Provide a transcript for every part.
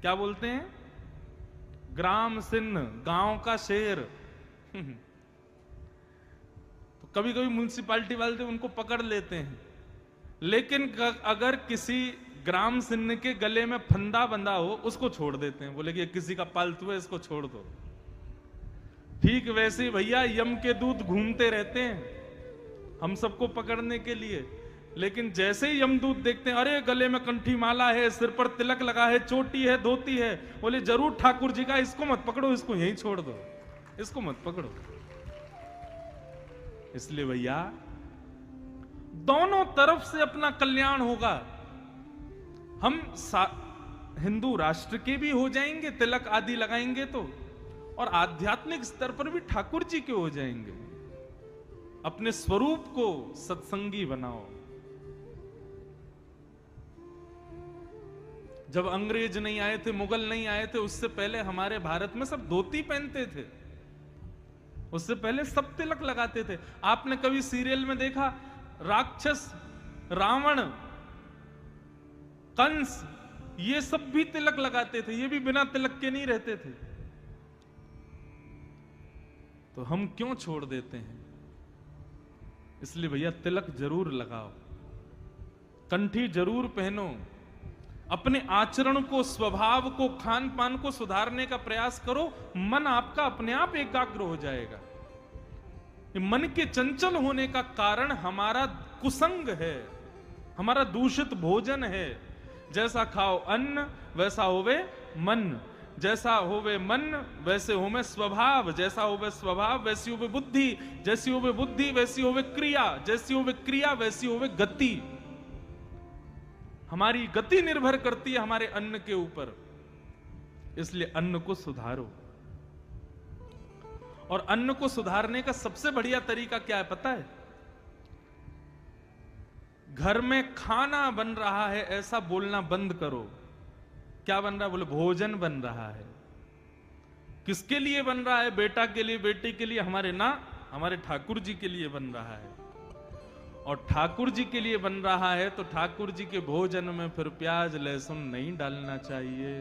क्या बोलते हैं? ग्राम सिंह, गांव का शेर। तो कभी कभी म्युनिसिपैलिटी वाले उनको पकड़ लेते हैं, लेकिन अगर किसी ग्राम सिंह के गले में फंदा बंधा हो उसको छोड़ देते हैं, बोले कि किसी का पालतू है, इसको छोड़ दो। ठीक वैसे ही भैया यम के दूत घूमते रहते हैं हम सबको पकड़ने के लिए, लेकिन जैसे ही यमदूत देखते हैं, अरे गले में कंठी माला है, सिर पर तिलक लगा है, चोटी है, धोती है, बोले जरूर ठाकुर जी का, इसको मत पकड़ो, इसको यहीं छोड़ दो, इसको मत पकड़ो। इसलिए भैया दोनों तरफ से अपना कल्याण होगा। हम हिंदू राष्ट्र के भी हो जाएंगे, तिलक आदि लगाएंगे तो, और आध्यात्मिक स्तर पर भी ठाकुर जी के हो जाएंगे। अपने स्वरूप को सत्संगी बनाओ। जब अंग्रेज नहीं आए थे, मुगल नहीं आए थे, उससे पहले हमारे भारत में सब धोती पहनते थे, उससे पहले सब तिलक लगाते थे। आपने कभी सीरियल में देखा राक्षस, रावण, कंस, ये सब भी तिलक लगाते थे, ये भी बिना तिलक के नहीं रहते थे। तो हम क्यों छोड़ देते हैं? इसलिए भैया तिलक जरूर लगाओ, कंठी जरूर पहनो, अपने आचरण को, स्वभाव को, खान पान को सुधारने का प्रयास करो। मन आपका अपने आप एकाग्र हो जाएगा। मन के चंचल होने का कारण हमारा कुसंग है, हमारा दूषित भोजन है। जैसा खाओ अन्न वैसा होवे मन, जैसा होवे मन वैसे होवे स्वभाव, जैसा होवे स्वभाव वैसी होवे बुद्धि, जैसी होवे बुद्धि वैसी होवे क्रिया, जैसी होवे क्रिया वैसी होवे गति। हमारी गति निर्भर करती है हमारे अन्न के ऊपर। इसलिए अन्न को सुधारो। और अन्न को सुधारने का सबसे बढ़िया तरीका क्या है पता है? घर में खाना बन रहा है ऐसा बोलना बंद करो। क्या बन रहा है? बोले भोजन बन रहा है। किसके लिए बन रहा है? बेटा के लिए, बेटी के लिए, हमारे ना, हमारे ठाकुर जी के लिए बन रहा है। और ठाकुर जी के लिए बन रहा है तो ठाकुर जी के भोजन में फिर प्याज लहसुन नहीं डालना चाहिए।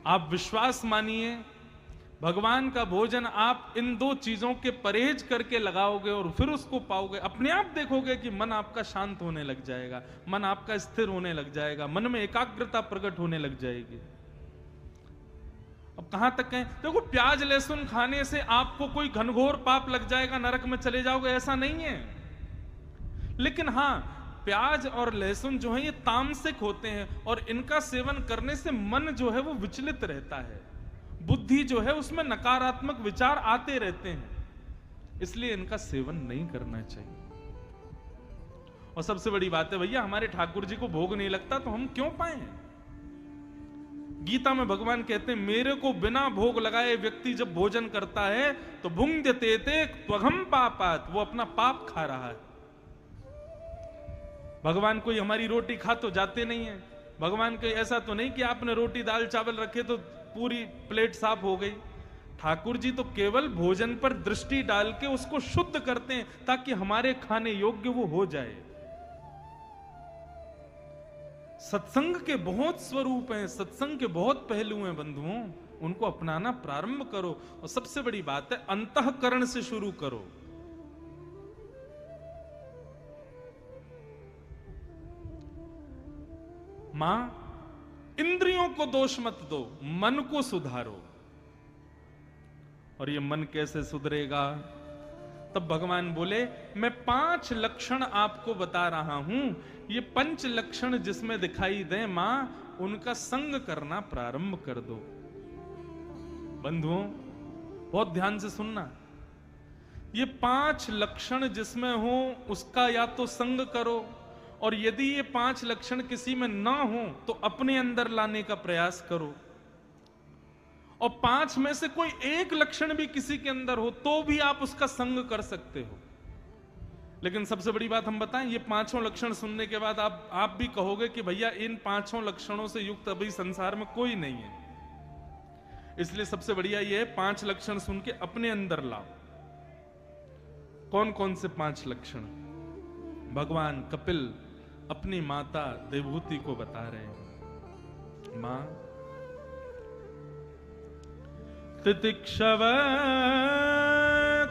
आप विश्वास मानिए, भगवान का भोजन आप इन दो चीजों के परहेज करके लगाओगे और फिर उसको पाओगे, अपने आप देखोगे कि मन आपका शांत होने लग जाएगा, मन आपका स्थिर होने लग जाएगा, मन में एकाग्रता प्रकट होने लग जाएगी। अब कहां तक कहें? देखो, प्याज लहसुन खाने से आपको कोई घनघोर पाप लग जाएगा, नरक में चले जाओगे, ऐसा नहीं है। लेकिन हां, प्याज और लहसुन जो है ये तामसिक होते हैं और इनका सेवन करने से मन जो है वो विचलित रहता है, बुद्धि जो है उसमें नकारात्मक विचार आते रहते हैं, इसलिए इनका सेवन नहीं करना चाहिए। और सबसे बड़ी बात है भैया, हमारे ठाकुर जी को भोग नहीं लगता तो हम क्यों पाए? गीता में भगवान कहते हैं, मेरे को बिना भोग लगाए व्यक्ति जब भोजन करता है तो भुंक्ते ते त्वघम पापात, वो अपना पाप खा रहा है। भगवान कोई हमारी रोटी खा तो जाते नहीं है। भगवान को ऐसा तो नहीं कि आपने रोटी दाल चावल रखे तो पूरी प्लेट साफ हो गई। ठाकुर जी तो केवल भोजन पर दृष्टि डाल के उसको शुद्ध करते हैं ताकि हमारे खाने योग्य वो हो जाए। सत्संग के बहुत स्वरूप हैं, सत्संग के बहुत पहलू हैं बंधुओं, उनको अपनाना प्रारंभ करो। और सबसे बड़ी बात है, अंतःकरण से शुरू करो। मां, इंद्रियों को दोष मत दो, मन को सुधारो। और ये मन कैसे सुधरेगा? तब भगवान बोले, मैं 5 लक्षण आपको बता रहा हूं, ये 5 लक्षण जिसमें दिखाई दें मां, उनका संग करना प्रारंभ कर दो। बंधुओं, बहुत ध्यान से सुनना, ये 5 लक्षण जिसमें हो उसका या तो संग करो, और यदि ये 5 लक्षण किसी में ना हो तो अपने अंदर लाने का प्रयास करो। और 5 में से कोई एक लक्षण भी किसी के अंदर हो तो भी आप उसका संग कर सकते हो। लेकिन सबसे बड़ी बात हम बताएं, ये 5 लक्षण सुनने के बाद आप भी कहोगे कि भैया इन 5 लक्षणों से युक्त अभी संसार में कोई नहीं है। इसलिए सबसे बढ़िया ये है, 5 लक्षण सुन के अपने अंदर लाओ। कौन कौन से 5 लक्षण? भगवान कपिल अपनी माता देवहूति को बता रहे हैं, मां तितिक्षव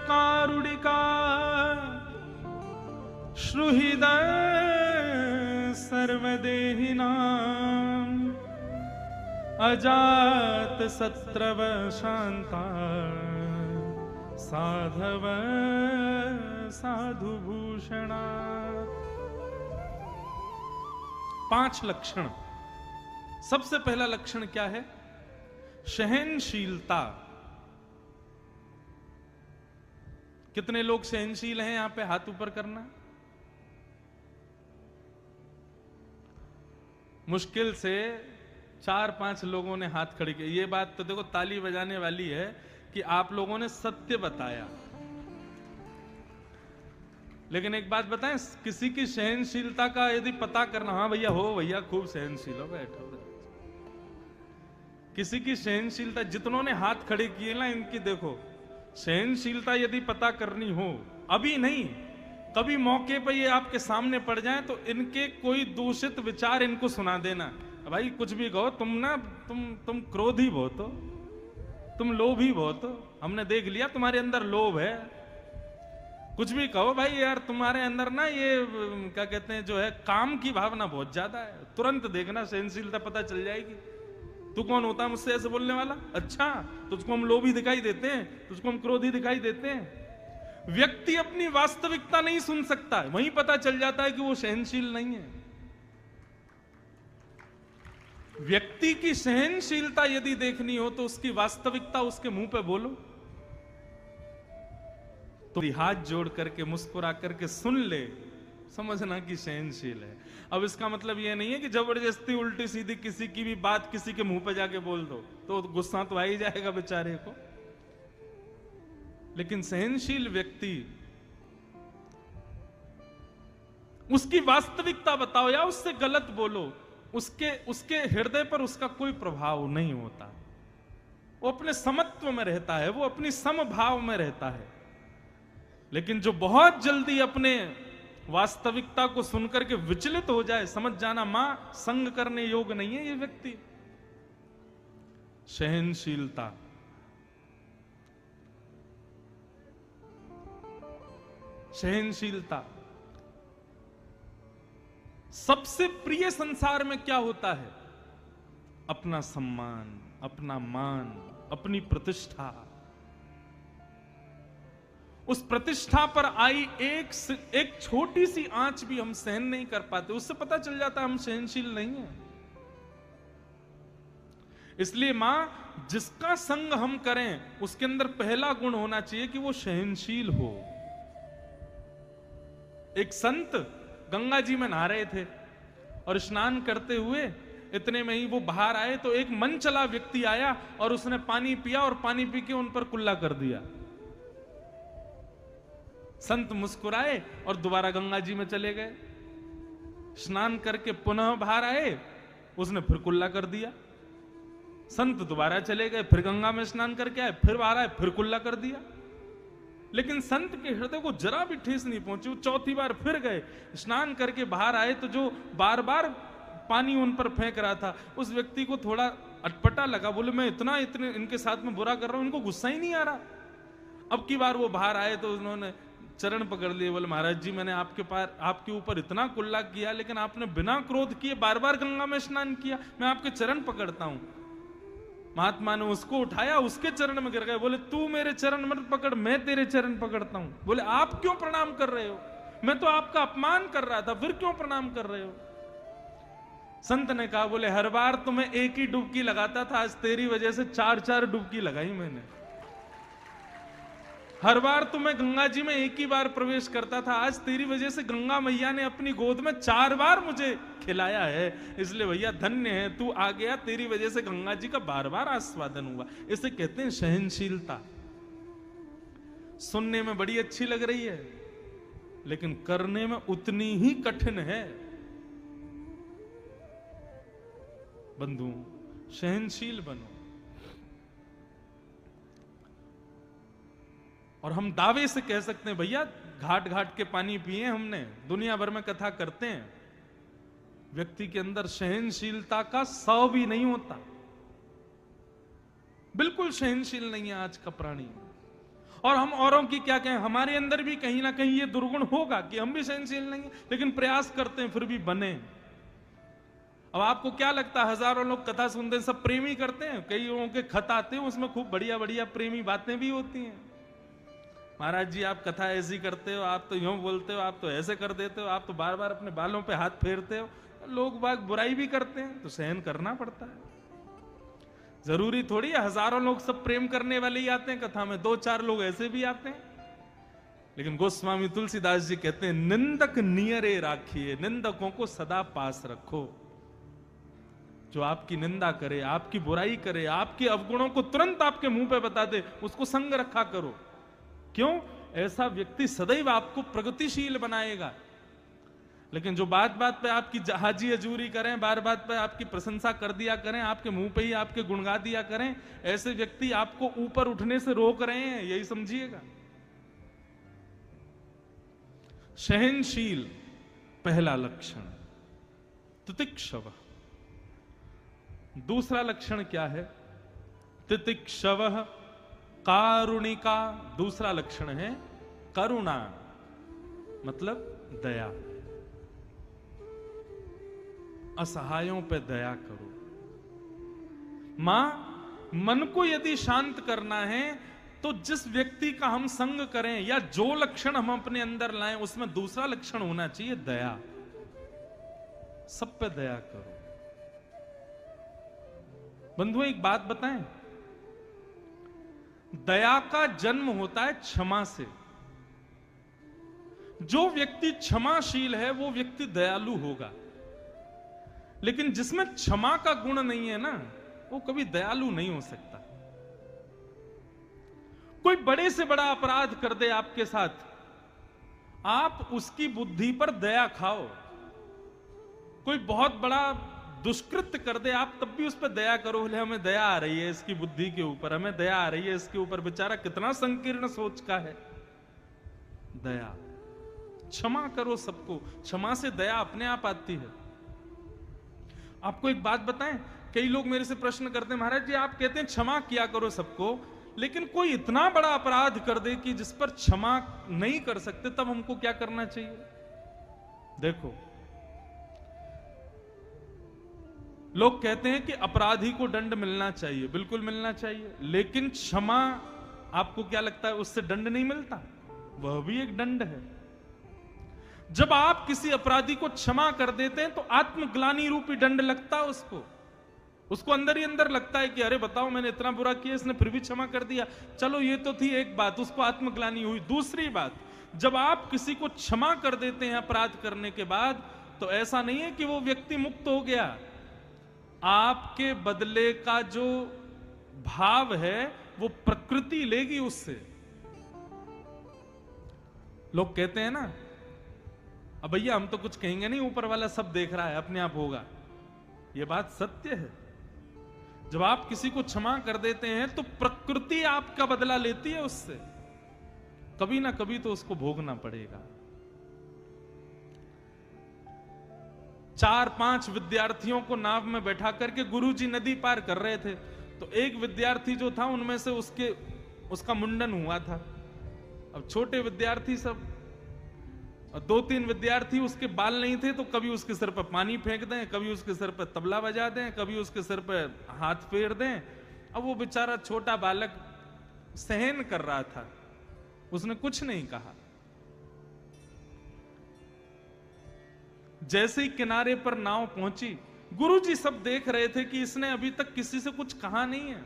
कारुणिका श्रुहृदय सर्वदेहिनां अजात शत्रव शांता साधव साधु भूषणा। 5 लक्षण। सबसे पहला लक्षण क्या है? सहनशीलता। कितने लोग सहनशील हैं यहां पे? हाथ ऊपर करना। मुश्किल से 4-5 लोगों ने हाथ खड़े किए। ये बात तो देखो ताली बजाने वाली है कि आप लोगों ने सत्य बताया। लेकिन एक बात बताएं, किसी की सहनशीलता का यदि पता करना, हाँ भैया हो, भैया खूब सहनशील हो, बैठो। किसी की सहनशीलता, जितनों ने हाथ खड़े किए ना, इनकी देखो सहनशीलता यदि पता करनी हो, अभी नहीं, कभी मौके पर ये आपके सामने पड़ जाए तो इनके कोई दूषित विचार इनको सुना देना। भाई कुछ भी कहो, तुम ना तुम क्रोधी बहुत हो, तुम लोभी बहुत हो, हमने देख लिया तुम्हारे अंदर लोभ है। कुछ भी कहो भाई, यार तुम्हारे अंदर ना ये क्या कहते हैं, जो है काम की भावना बहुत ज्यादा है। तुरंत देखना, सहनशीलता पता चल जाएगी। तू कौन होता है मुझसे ऐसे बोलने वाला? अच्छा, तुझको हम लोभी दिखाई देते हैं, तुझको हम क्रोधी दिखाई देते हैं। व्यक्ति अपनी वास्तविकता नहीं सुन सकता, वहीं पता चल जाता है कि वो सहनशील नहीं है। व्यक्ति की सहनशीलता यदि देखनी हो तो उसकी वास्तविकता उसके मुंह पे बोलो, तो हाथ जोड़ करके मुस्कुरा करके सुन ले, समझना कि सहनशील है। अब इसका मतलब यह नहीं है कि जबरदस्ती उल्टी सीधी किसी की भी बात किसी के मुंह पे जाके बोल दो, तो गुस्सा तो आ ही जाएगा बेचारे को। लेकिन सहनशील व्यक्ति, उसकी वास्तविकता बताओ या उससे गलत बोलो, उसके हृदय पर उसका कोई प्रभाव नहीं होता। वो अपने समत्व में रहता है, वो अपनी समभाव में रहता है। लेकिन जो बहुत जल्दी अपने वास्तविकता को सुनकर के विचलित हो जाए, समझ जाना मां संग करने योग्य नहीं है ये व्यक्ति। सहनशीलता। सहनशीलता। सबसे प्रिय संसार में क्या होता है? अपना सम्मान, अपना मान, अपनी प्रतिष्ठा। उस प्रतिष्ठा पर आई एक छोटी सी आंच भी हम सहन नहीं कर पाते, उससे पता चल जाता है हम सहनशील नहीं हैं। इसलिए मां, जिसका संग हम करें उसके अंदर पहला गुण होना चाहिए कि वो सहनशील हो। एक संत गंगा जी में नहा रहे थे और स्नान करते हुए इतने में ही वो बाहर आए तो एक मन चला व्यक्ति आया और उसने पानी पिया और पानी पी के उन पर कुल्ला कर दिया। संत मुस्कुराए और दोबारा गंगा जी में चले गए। स्नान करके पुनः बाहर आए, उसने फिर कुल्ला कर दिया। संत दोबारा चले गए, फिर गंगा में स्नान करके आए, फिर बाहर आए, फिर कुल्ला कर दिया। लेकिन संत के हृदय को जरा भी ठेस नहीं पहुंची। वो चौथी बार फिर गए, स्नान करके बाहर आए तो जो बार बार पानी उन पर फेंक रहा था, उस व्यक्ति को थोड़ा अटपटा लगा। बोले मैं इतने इनके साथ में बुरा कर रहा हूं, इनको गुस्सा ही नहीं आ रहा। अब की बार वो बाहर आए तो उन्होंने चरण पकड़ लिए। बोले महाराज जी, मैंने आपके ऊपर इतना कुल्ला किया, लेकिन आपने बिना क्रोध किए बार बार गंगा में स्नान किया, मैं आपके चरण पकड़ता हूं। महात्मा ने उसको उठाया, उसके चरण में गिर गए। बोले तू मेरे चरण मत पकड़, मैं तेरे चरण पकड़ता हूं। बोले आप क्यों प्रणाम कर रहे हो? मैं तो आपका अपमान कर रहा था, फिर क्यों प्रणाम कर रहे हो? संत ने कहा, बोले हर बार तो मैं एक ही डुबकी लगाता था, आज तेरी वजह से 4-4 डुबकी लगाई मैंने। हर बार तो मैं गंगा जी में एक ही बार प्रवेश करता था, आज तेरी वजह से गंगा मैया ने अपनी गोद में 4 बार मुझे खिलाया है। इसलिए भैया धन्य है, तू आ गया, तेरी वजह से गंगा जी का बार बार आस्वादन हुआ। इसे कहते हैं सहनशीलता। सुनने में बड़ी अच्छी लग रही है, लेकिन करने में उतनी ही कठिन है। बंधु, सहनशील बनो। और हम दावे से कह सकते हैं, भैया घाट घाट के पानी पिए हमने, दुनिया भर में कथा करते हैं, व्यक्ति के अंदर सहनशीलता का 100 भी नहीं होता, बिल्कुल सहनशील नहीं है आज का प्राणी। और हम औरों की क्या कहें, हमारे अंदर भी कहीं ना कहीं ये दुर्गुण होगा कि हम भी सहनशील नहीं है, लेकिन प्रयास करते हैं फिर भी बने। अब आपको क्या लगता है, हजारों लोग कथा सुनते हैं, सब प्रेमी करते हैं? कई लोगों के खत आते हैं, उसमें खूब बढ़िया बढ़िया प्रेमी बातें भी होती हैं। महाराज जी आप कथा ऐसी करते हो, आप तो यूं बोलते हो, आप तो ऐसे कर देते हो, आप तो बार बार अपने बालों पे हाथ फेरते हो। लोग बाग बुराई भी करते हैं तो सहन करना पड़ता है। जरूरी थोड़ी है हजारों लोग सब प्रेम करने वाले ही आते हैं कथा में, 2-4 लोग ऐसे भी आते हैं। लेकिन गोस्वामी तुलसीदास जी कहते हैं, निंदक नियरे राखिए, निंदकों को सदा पास रखो। जो आपकी निंदा करे, आपकी बुराई करे, आपके अवगुणों को तुरंत आपके मुंह पे बता दे, उसको संग रखा करो। क्यों? ऐसा व्यक्ति सदैव आपको प्रगतिशील बनाएगा। लेकिन जो बात बात पे आपकी हाजी हजूरी करें, बार बात पे आपकी प्रशंसा कर दिया करें, आपके मुंह पे ही आपके गुणगा दिया करें, ऐसे व्यक्ति आपको ऊपर उठने से रोक रहे हैं, यही समझिएगा। सहनशील पहला लक्षण, तितिक्षव। दूसरा लक्षण क्या है? तितिक्षव कारुणिका। दूसरा लक्षण है करुणा, मतलब दया। असहायों पे दया करो। मां, मन को यदि शांत करना है तो जिस व्यक्ति का हम संग करें या जो लक्षण हम अपने अंदर लाएं, उसमें दूसरा लक्षण होना चाहिए दया। सब पे दया करो। बंधुओं एक बात बताएं, दया का जन्म होता है क्षमा से। जो व्यक्ति क्षमाशील है वो व्यक्ति दयालु होगा। लेकिन जिसमें क्षमा का गुण नहीं है ना, वो कभी दयालु नहीं हो सकता। कोई बड़े से बड़ा अपराध कर दे आपके साथ, आप उसकी बुद्धि पर दया खाओ। कोई बहुत बड़ा दुष्कृत्य कर दे, आप तब भी उस पर दया करो। बोले हमें दया आ रही है इसकी बुद्धि के ऊपर, हमें दया आ रही है इसके ऊपर, बेचारा कितना संकीर्ण सोच का है। दया, क्षमा करो सबको। क्षमा से दया अपने आप आती है। आपको एक बात बताएं, कई लोग मेरे से प्रश्न करते हैं, महाराज जी आप कहते हैं क्षमा किया करो सबको, लेकिन कोई इतना बड़ा अपराध कर दे कि जिस पर क्षमा नहीं कर सकते, तब हमको क्या करना चाहिए? देखो, लोग कहते हैं कि अपराधी को दंड मिलना चाहिए, बिल्कुल मिलना चाहिए, लेकिन क्षमा, आपको क्या लगता है उससे दंड नहीं मिलता? वह भी एक दंड है। जब आप किसी अपराधी को क्षमा कर देते हैं तो आत्मग्लानि रूपी दंड लगता है उसको अंदर ही अंदर लगता है कि अरे बताओ मैंने इतना बुरा किया, इसने फिर भी क्षमा कर दिया। चलो ये तो थी एक बात, उसको आत्मग्लानि हुई। दूसरी बात, जब आप किसी को क्षमा कर देते हैं अपराध करने के बाद, तो ऐसा नहीं है कि वो व्यक्ति मुक्त हो गया। आपके बदले का जो भाव है वो प्रकृति लेगी उससे। लोग कहते हैं ना, अब भैया हम तो कुछ कहेंगे नहीं, ऊपर वाला सब देख रहा है, अपने आप होगा। यह बात सत्य है। जब आप किसी को क्षमा कर देते हैं तो प्रकृति आपका बदला लेती है उससे, कभी ना कभी तो उसको भोगना पड़ेगा। 4-5 विद्यार्थियों को नाव में बैठा करके गुरुजी नदी पार कर रहे थे, तो एक विद्यार्थी जो था उनमें से उसका मुंडन हुआ था। अब छोटे विद्यार्थी सब, 2-3 विद्यार्थी उसके बाल नहीं थे, तो कभी उसके सिर पर पानी फेंक दें, कभी उसके सिर पर तबला बजा दें, कभी उसके सिर पर हाथ फेर दें। अब वो बेचारा छोटा बालक सहन कर रहा था, उसने कुछ नहीं कहा। जैसे ही किनारे पर नाव पहुंची, गुरुजी सब देख रहे थे कि इसने अभी तक किसी से कुछ कहा नहीं है।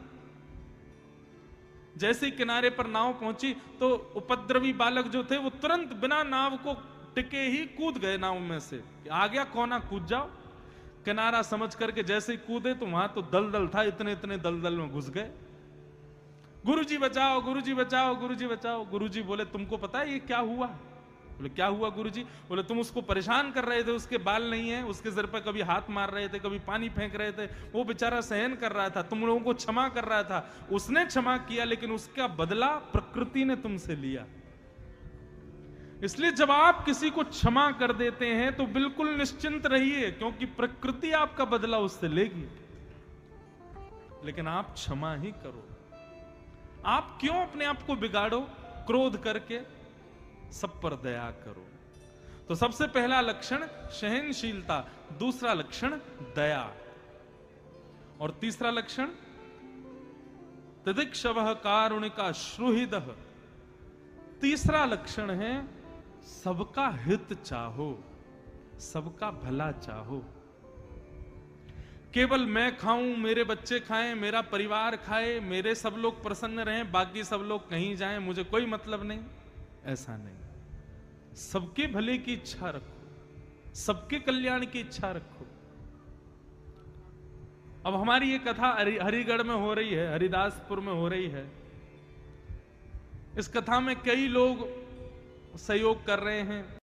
जैसे ही किनारे पर नाव पहुंची तो उपद्रवी बालक जो थे वो तुरंत बिना नाव को टिके ही कूद गए नाव में से। आ गया कोना, कूद जाओ। किनारा समझ करके जैसे ही कूदे तो वहां तो दलदल था, इतने इतने दलदल में घुस गए। गुरुजी बचाओ, गुरुजी बचाओ, गुरुजी बचाओ। गुरुजी बोले तुमको पता है ये क्या हुआ? बोले क्या हुआ गुरुजी? बोले तुम उसको परेशान कर रहे थे, उसके बाल नहीं है, उसके सिर पर कभी हाथ मार रहे थे, कभी पानी फेंक रहे थे, वो बेचारा सहन कर रहा था, तुम लोगों को क्षमा कर रहा था। उसने क्षमा किया, लेकिन उसका बदला प्रकृति ने तुमसे लिया। इसलिए जब आप किसी को क्षमा कर देते हैं तो बिल्कुल निश्चिंत रहिए, क्योंकि प्रकृति आपका बदला उससे लेगी। लेकिन आप क्षमा ही करो। आप क्यों अपने आप को बिगाड़ो क्रोध करके? सब पर दया करो। तो सबसे पहला लक्षण सहनशीलता, दूसरा लक्षण दया, और तीसरा लक्षण तितिक्षवः कारुणिका श्रुहृदः। तीसरा लक्षण है सबका हित चाहो, सबका भला चाहो। केवल मैं खाऊं, मेरे बच्चे खाएं, मेरा परिवार खाए, मेरे सब लोग प्रसन्न रहें, बाकी सब लोग कहीं जाएं, मुझे कोई मतलब नहीं, ऐसा नहीं। सबके भले की इच्छा रखो, सबके कल्याण की इच्छा रखो। अब हमारी ये कथा हरिगढ़ में हो रही है, हरिदासपुर में हो रही है। इस कथा में कई लोग सहयोग कर रहे हैं,